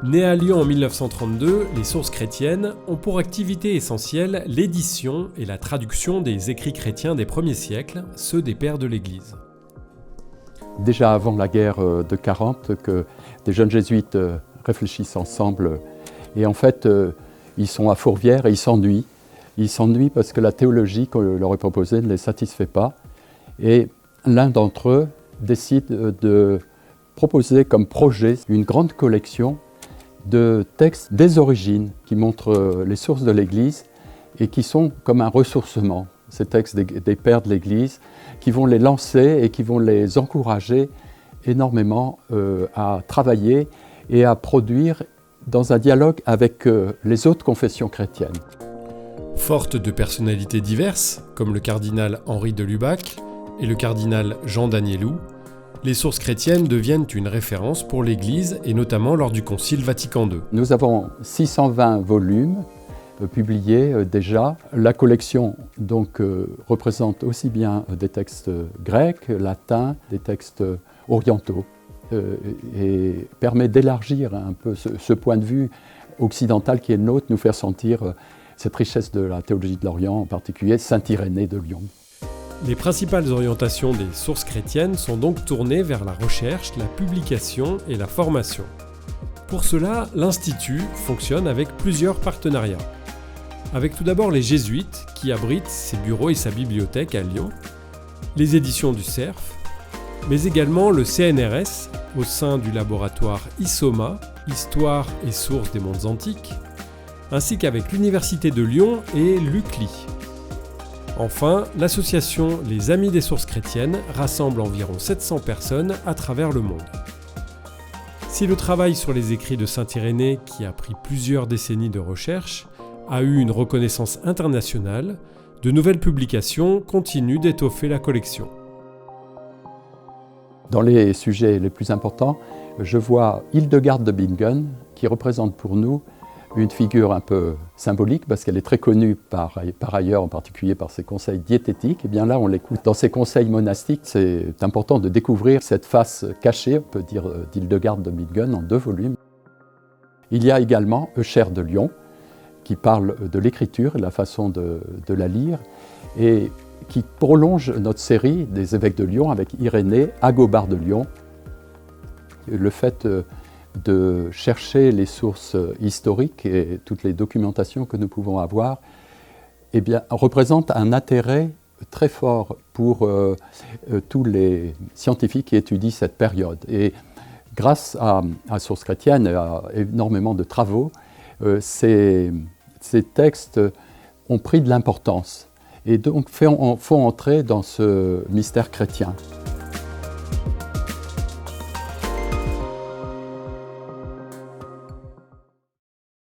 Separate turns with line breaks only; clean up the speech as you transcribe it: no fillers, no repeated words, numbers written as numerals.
Nées à Lyon en 1932, les sources chrétiennes ont pour activité essentielle l'édition et la traduction des écrits chrétiens des premiers siècles, ceux des pères de l'Église.
Déjà avant la guerre de 40, que des jeunes jésuites réfléchissent ensemble et en fait ils sont à Fourvière et ils s'ennuient. Ils s'ennuient parce que la théologie qu'on leur est proposée ne les satisfait pas et l'un d'entre eux décide de proposer comme projet une grande collection de textes des origines qui montrent les sources de l'Église et qui sont comme un ressourcement. Ces textes des pères de l'Église qui vont les lancer et qui vont les encourager énormément à travailler et à produire dans un dialogue avec les autres confessions chrétiennes.
Fortes de personnalités diverses, comme le cardinal Henri de Lubac et le cardinal Jean d'Agnelou, les sources chrétiennes deviennent une référence pour l'Église et notamment lors du Concile Vatican II.
Nous avons 620 volumes publiés déjà. La collection donc représente aussi bien des textes grecs, latins, des textes orientaux et permet d'élargir un peu ce point de vue occidental qui est le nôtre, nous faire sentir cette richesse de la théologie de l'Orient, en particulier Saint Irénée de Lyon.
Les principales orientations des sources chrétiennes sont donc tournées vers la recherche, la publication et la formation. Pour cela, l'Institut fonctionne avec plusieurs partenariats. Avec tout d'abord les Jésuites, qui abritent ses bureaux et sa bibliothèque à Lyon, les éditions du Cerf, mais également le CNRS, au sein du laboratoire ISOMA, Histoire et Sources des mondes antiques, ainsi qu'avec l'Université de Lyon et l'UCLI. Enfin, l'association Les Amis des Sources Chrétiennes rassemble environ 700 personnes à travers le monde. Si le travail sur les écrits de Saint Irénée, qui a pris plusieurs décennies de recherche, a eu une reconnaissance internationale, de nouvelles publications continuent d'étoffer la collection.
Dans les sujets les plus importants, je vois Hildegarde de Bingen, qui représente pour nous une figure un peu symbolique parce qu'elle est très connue par ailleurs, en particulier par ses conseils diététiques. Et bien là, on l'écoute dans ses conseils monastiques. C'est important de découvrir cette face cachée, on peut dire, d'Hildegarde de Bingen en 2 volumes. Il y a également Eucher de Lyon, qui parle de l'écriture et de la façon de la lire, et qui prolonge notre série des évêques de Lyon avec Irénée, Agobard de Lyon. Le fait de chercher les sources historiques et toutes les documentations que nous pouvons avoir, eh bien, représente un intérêt très fort pour tous les scientifiques qui étudient cette période. Et grâce à Sources chrétiennes et à énormément de travaux, ces textes ont pris de l'importance et donc font entrer dans ce mystère chrétien.